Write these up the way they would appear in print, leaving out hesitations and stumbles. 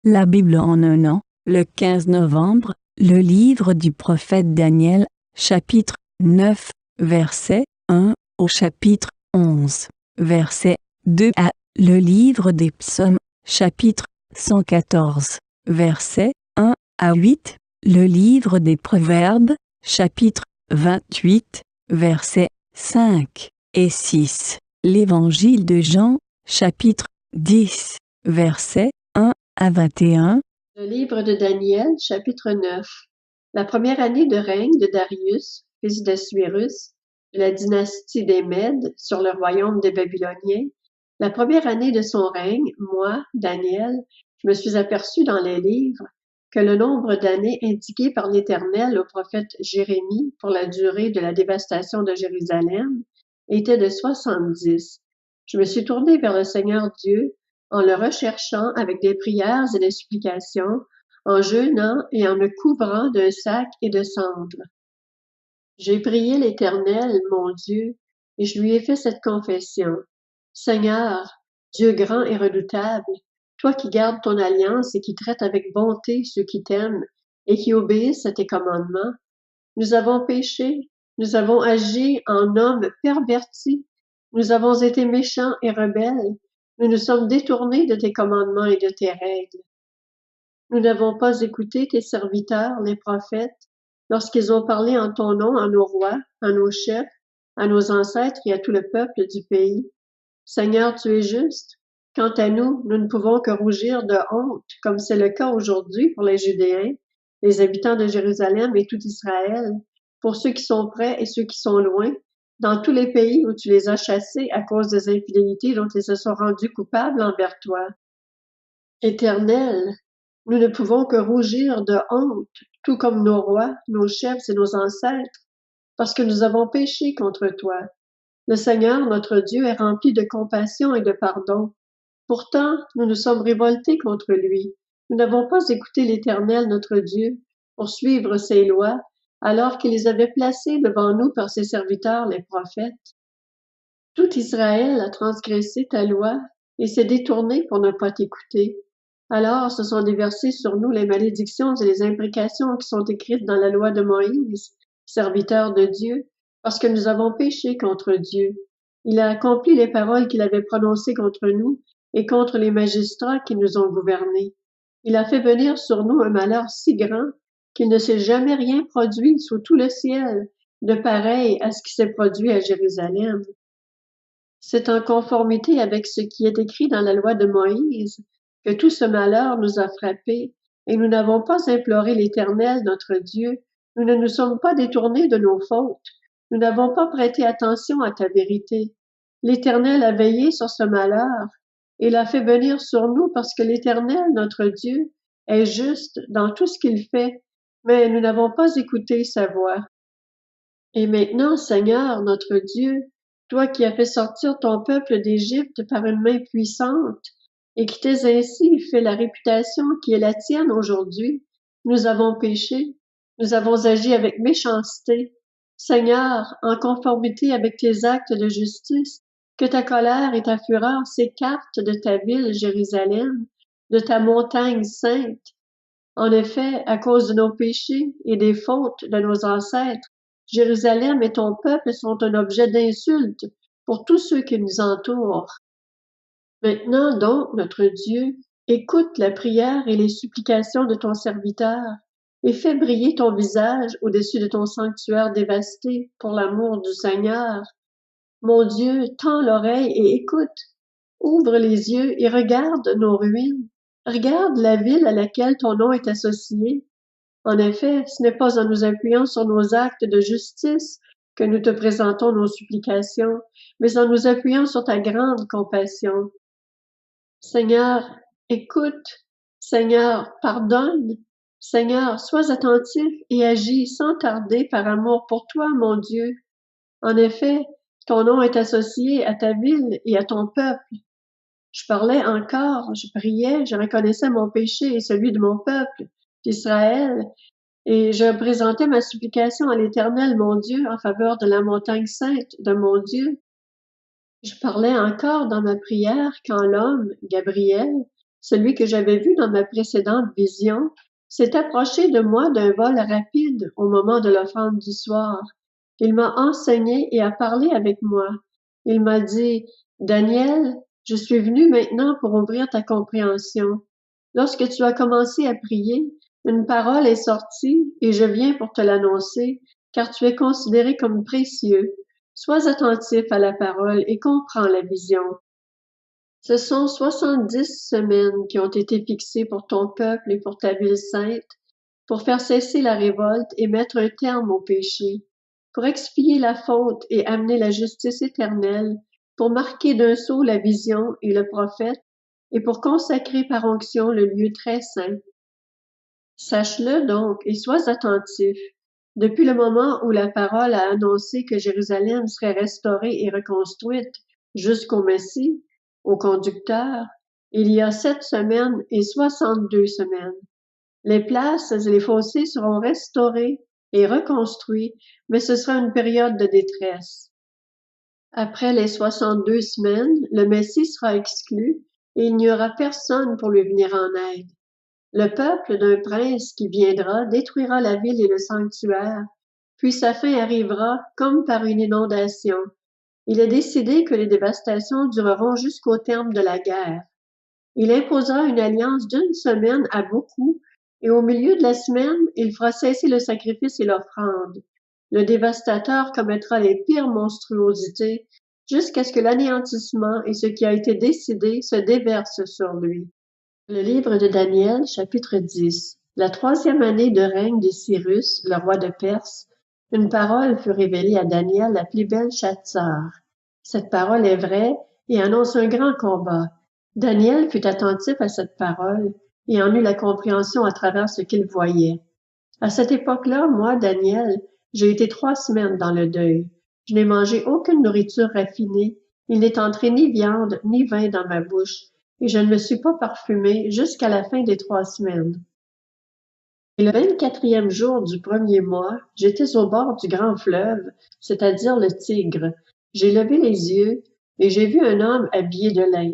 La Bible en un an, le 15 novembre, le livre du prophète Daniel, chapitre 9, verset 1 au chapitre 11, verset 2 à le livre des psaumes, chapitre 114, verset 1 à 8, le livre des proverbes, chapitre 28, versets 5 et 6, l'évangile de Jean, chapitre 10, versets 1 à 21. Le livre de Daniel, chapitre 9. La première année de règne de Darius, fils d'Assuérus, de la dynastie des Mèdes sur le royaume des Babyloniens, la première année de son règne, moi, Daniel, je me suis aperçu dans les livres que le nombre d'années indiqué par l'Éternel au prophète Jérémie pour la durée de la dévastation de Jérusalem était de 70. Je me suis tourné vers le Seigneur Dieu en le recherchant avec des prières et des supplications, en jeûnant et en me couvrant d'un sac et de cendres. J'ai prié l'Éternel, mon Dieu, et je lui ai fait cette confession. Seigneur, Dieu grand et redoutable, toi qui gardes ton alliance et qui traites avec bonté ceux qui t'aiment et qui obéissent à tes commandements, nous avons péché, nous avons agi en hommes pervertis, nous avons été méchants et rebelles, nous nous sommes détournés de tes commandements et de tes règles. Nous n'avons pas écouté tes serviteurs, les prophètes, lorsqu'ils ont parlé en ton nom à nos rois, à nos chefs, à nos ancêtres et à tout le peuple du pays. Seigneur, tu es juste. Quant à nous, nous ne pouvons que rougir de honte, comme c'est le cas aujourd'hui pour les Judéens, les habitants de Jérusalem et tout Israël, pour ceux qui sont près et ceux qui sont loin, dans tous les pays où tu les as chassés à cause des infidélités dont ils se sont rendus coupables envers toi. Éternel, nous ne pouvons que rougir de honte, tout comme nos rois, nos chefs et nos ancêtres, parce que nous avons péché contre toi. Le Seigneur, notre Dieu, est rempli de compassion et de pardon. Pourtant, nous nous sommes révoltés contre lui. Nous n'avons pas écouté l'Éternel, notre Dieu, pour suivre ses lois, alors qu'il les avait placées devant nous par ses serviteurs, les prophètes. Tout Israël a transgressé ta loi et s'est détourné pour ne pas t'écouter. Alors se sont déversées sur nous les malédictions et les imprécations qui sont écrites dans la loi de Moïse, serviteur de Dieu, parce que nous avons péché contre Dieu. Il a accompli les paroles qu'il avait prononcées contre nous et contre les magistrats qui nous ont gouvernés. Il a fait venir sur nous un malheur si grand qu'il ne s'est jamais rien produit sous tout le ciel, de pareil à ce qui s'est produit à Jérusalem. C'est en conformité avec ce qui est écrit dans la loi de Moïse que tout ce malheur nous a frappés, et nous n'avons pas imploré l'Éternel, notre Dieu, nous ne nous sommes pas détournés de nos fautes, nous n'avons pas prêté attention à ta vérité. L'Éternel a veillé sur ce malheur, et l'a fait venir sur nous parce que l'Éternel, notre Dieu, est juste dans tout ce qu'il fait, mais nous n'avons pas écouté sa voix. Et maintenant, Seigneur, notre Dieu, toi qui as fait sortir ton peuple d'Égypte par une main puissante, et qui t'es ainsi fait la réputation qui est la tienne aujourd'hui, nous avons péché, nous avons agi avec méchanceté. Seigneur, en conformité avec tes actes de justice, que ta colère et ta fureur s'écartent de ta ville, Jérusalem, de ta montagne sainte. En effet, à cause de nos péchés et des fautes de nos ancêtres, Jérusalem et ton peuple sont un objet d'insulte pour tous ceux qui nous entourent. Maintenant donc, notre Dieu, écoute la prière et les supplications de ton serviteur, et fais briller ton visage au-dessus de ton sanctuaire dévasté pour l'amour du Seigneur. Mon Dieu, tends l'oreille et écoute. Ouvre les yeux et regarde nos ruines. Regarde la ville à laquelle ton nom est associé. En effet, ce n'est pas en nous appuyant sur nos actes de justice que nous te présentons nos supplications, mais en nous appuyant sur ta grande compassion. Seigneur, écoute. Seigneur, pardonne. Seigneur, sois attentif et agis sans tarder par amour pour toi, mon Dieu. En effet, ton nom est associé à ta ville et à ton peuple. Je parlais encore, je priais, je reconnaissais mon péché et celui de mon peuple, d'Israël, et je présentais ma supplication à l'Éternel, mon Dieu, en faveur de la montagne sainte de mon Dieu. Je parlais encore dans ma prière quand l'homme, Gabriel, celui que j'avais vu dans ma précédente vision, s'est approché de moi d'un vol rapide au moment de l'offrande du soir. Il m'a enseigné et a parlé avec moi. Il m'a dit, Daniel, je suis venu maintenant pour ouvrir ta compréhension. Lorsque tu as commencé à prier, une parole est sortie et je viens pour te l'annoncer, car tu es considéré comme précieux. Sois attentif à la parole et comprends la vision. Ce sont 70 semaines qui ont été fixées pour ton peuple et pour ta ville sainte, pour faire cesser la révolte et mettre un terme au péché, pour expier la faute et amener la justice éternelle, pour marquer d'un sceau la vision et le prophète, et pour consacrer par onction le lieu très saint. Sache-le donc et sois attentif. Depuis le moment où la parole a annoncé que Jérusalem serait restaurée et reconstruite jusqu'au Messie, au conducteur, il y a 7 semaines et 62 semaines. Les places et les fossés seront restaurés et reconstruits, mais ce sera une période de détresse. Après les 62 semaines, le Messie sera exclu et il n'y aura personne pour lui venir en aide. Le peuple d'un prince qui viendra détruira la ville et le sanctuaire, puis sa fin arrivera comme par une inondation. Il est décidé que les dévastations dureront jusqu'au terme de la guerre. Il imposera une alliance d'1 semaine à beaucoup, et au milieu de la semaine, il fera cesser le sacrifice et l'offrande. Le dévastateur commettra les pires monstruosités jusqu'à ce que l'anéantissement et ce qui a été décidé se déversent sur lui. Le livre de Daniel, chapitre 10. La 3e année de règne de Cyrus, le roi de Perse, une parole fut révélée à Daniel, appelé Belchatsar. Cette parole est vraie et annonce un grand combat. Daniel fut attentif à cette parole et en eut la compréhension à travers ce qu'il voyait. À cette époque-là, moi, Daniel, j'ai été 3 semaines dans le deuil. Je n'ai mangé aucune nourriture raffinée. Il n'est entré ni viande ni vin dans ma bouche, et je ne me suis pas parfumé jusqu'à la fin des 3 semaines. Et le 24e jour du 1er mois, j'étais au bord du grand fleuve, c'est-à-dire le Tigre. J'ai levé les yeux et j'ai vu un homme habillé de lin.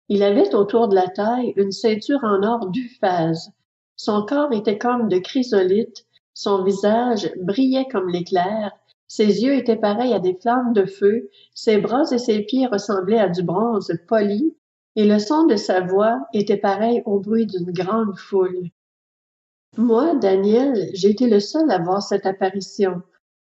Il avait autour de la taille une ceinture en or d'Uphaz. Son corps était comme de chrysolite, son visage brillait comme l'éclair, ses yeux étaient pareils à des flammes de feu, ses bras et ses pieds ressemblaient à du bronze poli, et le son de sa voix était pareil au bruit d'une grande foule. Moi, Daniel, j'ai été le seul à voir cette apparition.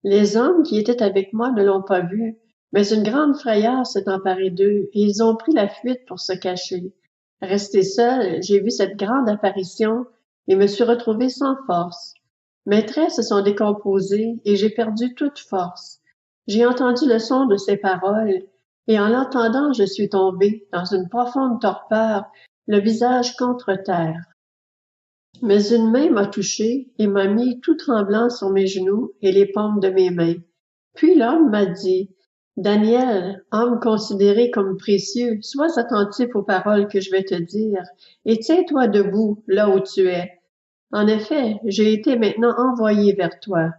Les hommes qui étaient avec moi ne l'ont pas vue, mais une grande frayeur s'est emparée d'eux et ils ont pris la fuite pour se cacher. Resté seul, j'ai vu cette grande apparition et me suis retrouvé sans force. Mes traits se sont décomposés et j'ai perdu toute force. J'ai entendu le son de ses paroles et en l'entendant, je suis tombé dans une profonde torpeur, le visage contre terre. Mais une main m'a touché et m'a mis tout tremblant sur mes genoux et les paumes de mes mains. Puis l'homme m'a dit, Daniel, homme considéré comme précieux, sois attentif aux paroles que je vais te dire et tiens-toi debout là où tu es. En effet, j'ai été maintenant envoyé vers toi.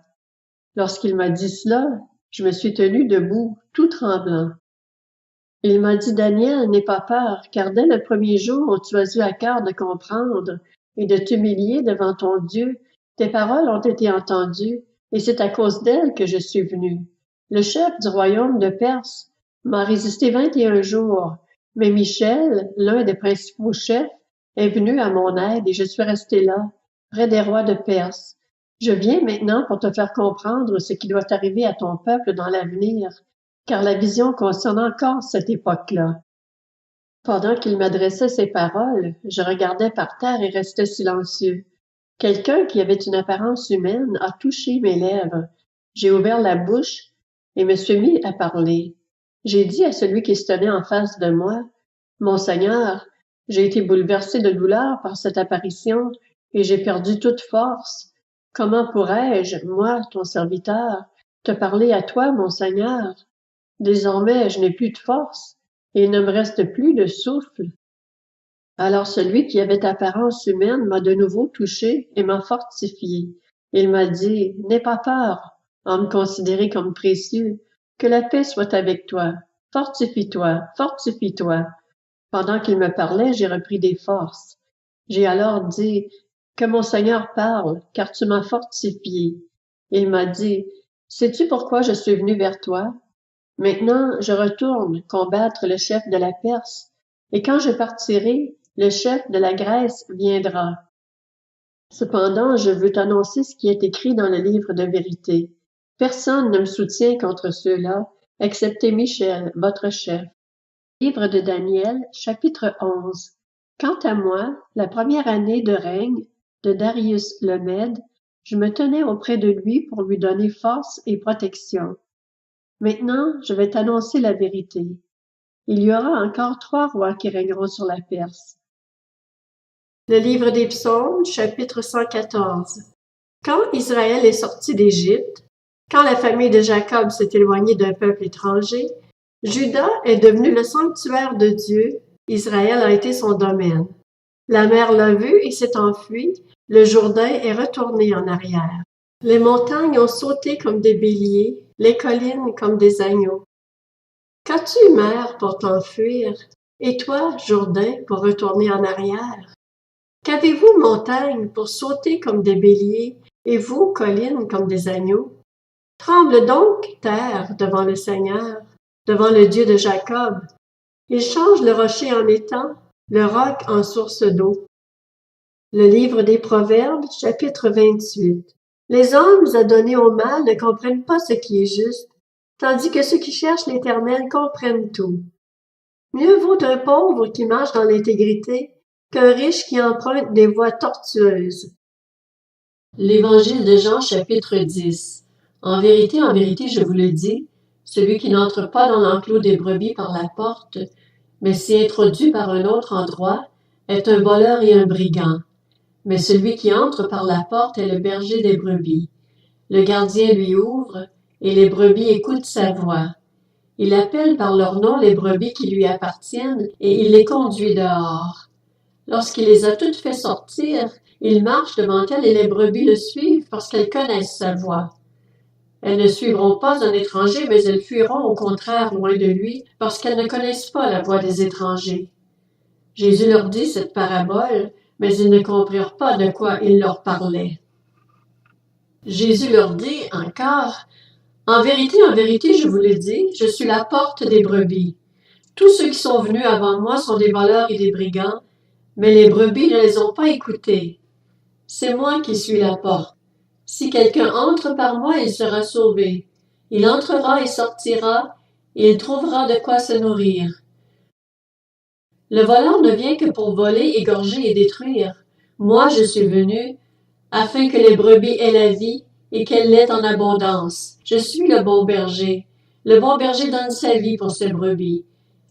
Lorsqu'il m'a dit cela, je me suis tenu debout, tout tremblant. Il m'a dit, Daniel, n'aie pas peur, car dès le premier jour où tu as eu à cœur de comprendre et de t'humilier devant ton Dieu, tes paroles ont été entendues, et c'est à cause d'elles que je suis venu. Le chef du royaume de Perse m'a résisté 21 jours, mais Michel, l'un des principaux chefs, est venu à mon aide et je suis resté là, près des rois de Perse. Je viens maintenant pour te faire comprendre ce qui doit arriver à ton peuple dans l'avenir, car la vision concerne encore cette époque-là. Pendant qu'il m'adressait ces paroles, je regardais par terre et restais silencieux. Quelqu'un qui avait une apparence humaine a touché mes lèvres. J'ai ouvert la bouche et me suis mis à parler. J'ai dit à celui qui se tenait en face de moi, « Mon Seigneur, j'ai été bouleversé de douleur par cette apparition et j'ai perdu toute force. Comment pourrais-je, moi, ton serviteur, te parler à toi, mon Seigneur? Désormais, je n'ai plus de force et il ne me reste plus de souffle. » Alors celui qui avait apparence humaine m'a de nouveau touché et m'a fortifié. Il m'a dit, « N'aie pas peur, homme considéré comme précieux, que la paix soit avec toi. Fortifie-toi, fortifie-toi. » Pendant qu'il me parlait, j'ai repris des forces. J'ai alors dit, que mon Seigneur parle, car tu m'as fortifié. Et il m'a dit, sais-tu pourquoi je suis venu vers toi? Maintenant, je retourne combattre le chef de la Perse, et quand je partirai, le chef de la Grèce viendra. Cependant, je veux t'annoncer ce qui est écrit dans le livre de vérité. Personne ne me soutient contre ceux-là, excepté Michel, votre chef. Livre de Daniel, chapitre 11. Quant à moi, la première année de règne de Darius le Mède, je me tenais auprès de lui pour lui donner force et protection. Maintenant, je vais t'annoncer la vérité. Il y aura encore 3 rois qui régneront sur la Perse. Le livre des Psaumes, chapitre 114. Quand Israël est sorti d'Égypte, quand la famille de Jacob s'est éloignée d'un peuple étranger, Juda est devenu le sanctuaire de Dieu, Israël a été son domaine. La mer l'a vu et s'est enfuie, le Jourdain est retourné en arrière. Les montagnes ont sauté comme des béliers, les collines comme des agneaux. Qu'as-tu, mer, pour t'enfuir, et toi, Jourdain, pour retourner en arrière? Qu'avez-vous, montagnes, pour sauter comme des béliers, et vous, collines, comme des agneaux? Tremble donc, terre, devant le Seigneur, devant le Dieu de Jacob. Il change le rocher en étang, le roc en source d'eau. Le livre des Proverbes, chapitre 28. Les hommes adonnés au mal ne comprennent pas ce qui est juste, tandis que ceux qui cherchent l'Éternel comprennent tout. Mieux vaut un pauvre qui marche dans l'intégrité qu'un riche qui emprunte des voies tortueuses. L'Évangile de Jean, chapitre 10. En vérité, je vous le dis, celui qui n'entre pas dans l'enclos des brebis par la porte, mais s'y introduit par un autre endroit, est un voleur et un brigand. Mais celui qui entre par la porte est le berger des brebis. Le gardien lui ouvre, et les brebis écoutent sa voix. Il appelle par leur nom les brebis qui lui appartiennent, et il les conduit dehors. Lorsqu'il les a toutes fait sortir, il marche devant elles et les brebis le suivent parce qu'elles connaissent sa voix. Elles ne suivront pas un étranger, mais elles fuiront au contraire loin de lui parce qu'elles ne connaissent pas la voix des étrangers. Jésus leur dit cette parabole, mais ils ne comprirent pas de quoi il leur parlait. Jésus leur dit encore, en vérité, je vous le dis, je suis la porte des brebis. Tous ceux qui sont venus avant moi sont des voleurs et des brigands, mais les brebis ne les ont pas écoutés. C'est moi qui suis la porte. Si quelqu'un entre par moi, il sera sauvé. Il entrera et sortira, et il trouvera de quoi se nourrir. Le voleur ne vient que pour voler, égorger et détruire. Moi, je suis venu afin que les brebis aient la vie et qu'elle l'ait en abondance. Je suis le bon berger. Le bon berger donne sa vie pour ses brebis.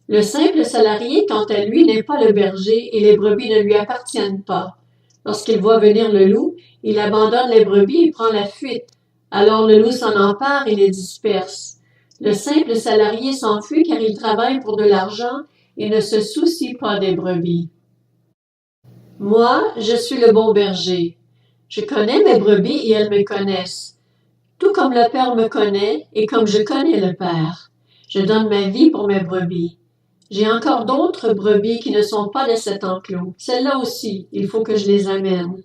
Le simple salarié, quant à lui, n'est pas le berger et les brebis ne lui appartiennent pas. Lorsqu'il voit venir le loup, il abandonne les brebis et prend la fuite. Alors le loup s'en empare et les disperse. Le simple salarié s'enfuit car il travaille pour de l'argent et ne se soucie pas des brebis. Moi, je suis le bon berger. Je connais mes brebis et elles me connaissent. Tout comme le Père me connaît et comme je connais le Père. Je donne ma vie pour mes brebis. J'ai encore d'autres brebis qui ne sont pas de cet enclos. Celles-là aussi, il faut que je les amène.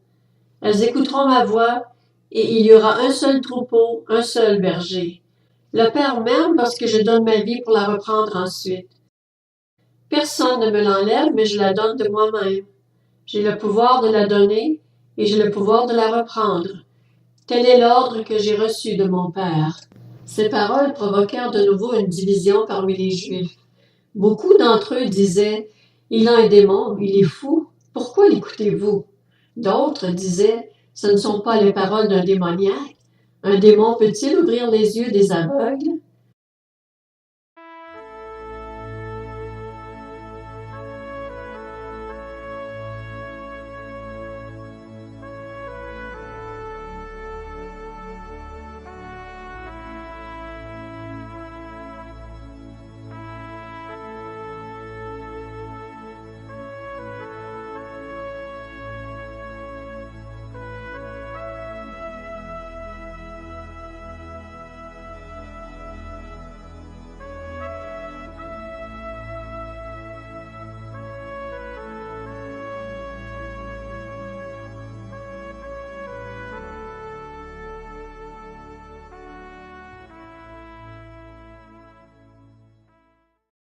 Elles écouteront ma voix, et il y aura un seul troupeau, un seul berger. Le Père m'aime parce que je donne ma vie pour la reprendre ensuite. Personne ne me l'enlève, mais je la donne de moi-même. J'ai le pouvoir de la donner, et j'ai le pouvoir de la reprendre. Tel est l'ordre que j'ai reçu de mon Père. Ces paroles provoquèrent de nouveau une division parmi les Juifs. Beaucoup d'entre eux disaient « Il a un démon, il est fou, pourquoi l'écoutez-vous » D'autres disaient « Ce ne sont pas les paroles d'un démoniaque. Un démon peut-il ouvrir les yeux des aveugles »